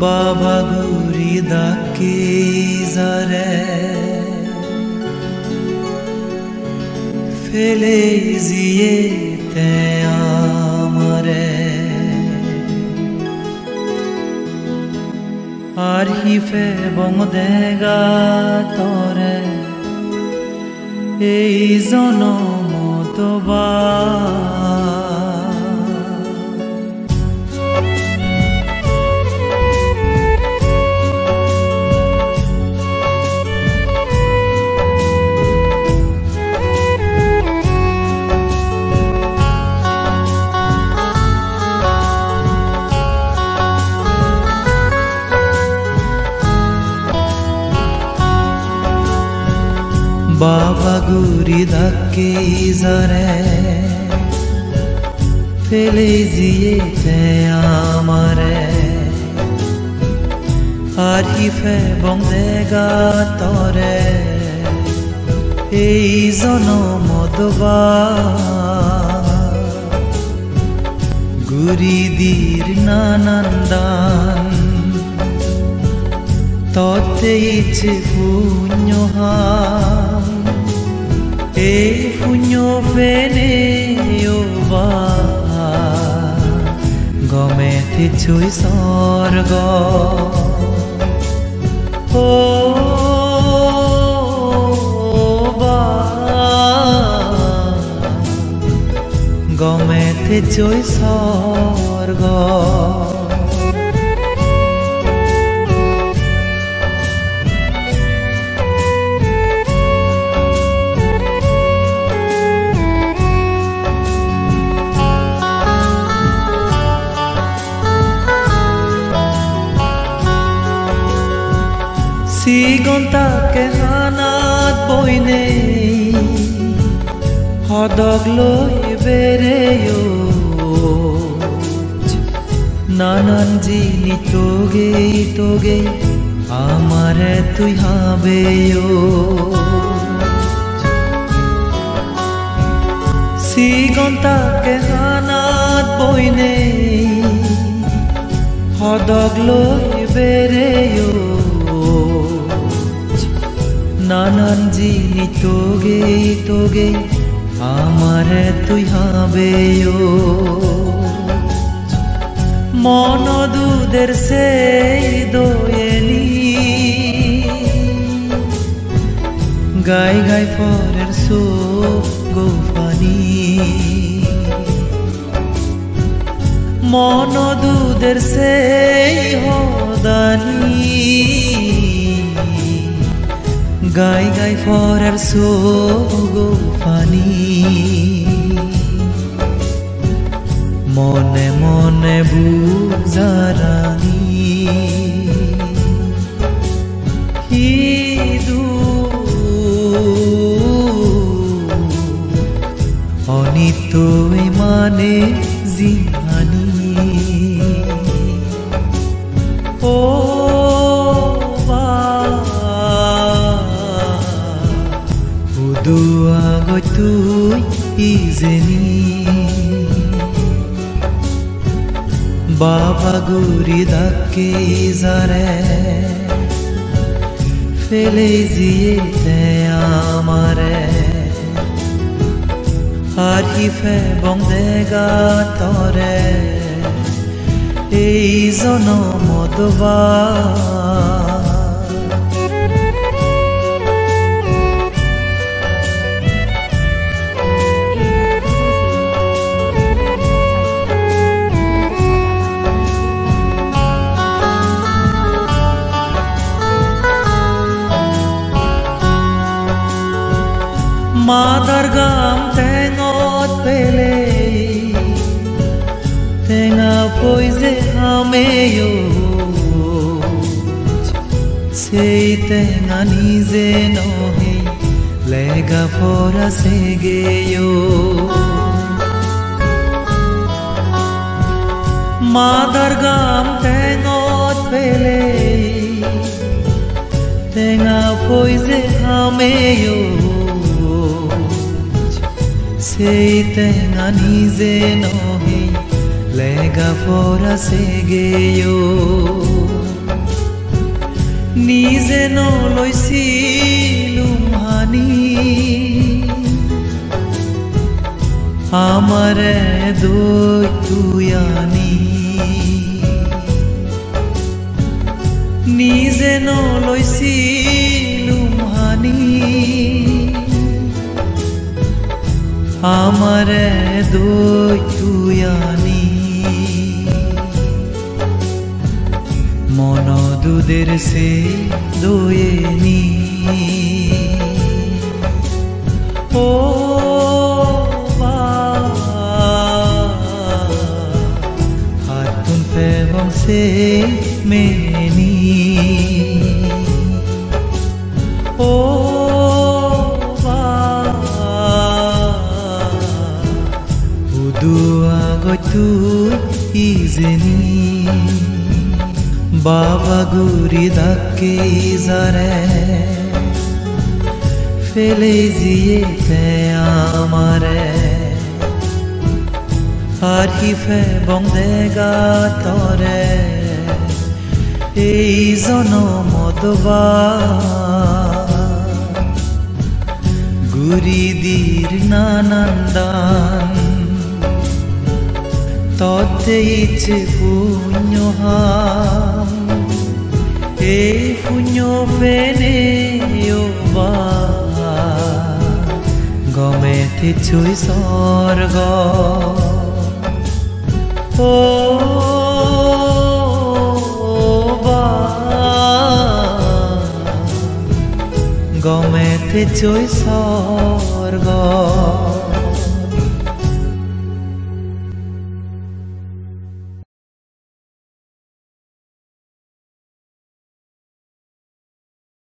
Baba guri daki zare Feleziye te amare Arhife bongdega tore Ei jonomo toba Baba guri daki zare Feleziye te amare Arhife bongdega tore Ei jonomo toba Guri dir nanandan Tote iche punyohan E punyo fene yoba Gomete chui sorgo O ba Gomete chui sorgo Sigonta ke hanat boine Hodogloy bereyo Nanan jini toge Amare tui habeyo Sigonta ke hanat boine Hodogloy bereyo Nanan jini toge Amare tui habeyo Mono duder sei doyeni Gai forer so gofani Mono duder sei hodani Gai forer so gofani Mone mone buzarani Hidu Onito imane zihani Dua gotui izeni Baba guri daki zare Feleziye te amare Arhife bongdega tore Ei jonomo toba Madargam tengot pele Tenga poise hameyo Sei tenga nize nohe Lega fora segeyo Madargam tengot pele Tenga poise hameyo Sei tenga nize nohe Lega fora segeyo নিজে নলৈছিলো হানি আমাৰে দৈতুই আনি নিজে নলৈছিলো হানি আমাৰে দৈতুই আনি মন দুধের সে দোয়ে নি ও hatun pebang se meni o udua gotu izeni বাবা গুরি ধাক্কে যারে ফেলে জিয়েতে আমারে আর হিফে বংদেগা তরে এই জনমদবা গুরি দির নানান দান ততে ইচ্ছে পুণ্যহাম এই পুণ্য পেনে গমেতে চুই স্বর্গ ও গমেতে চুই স্বর্গ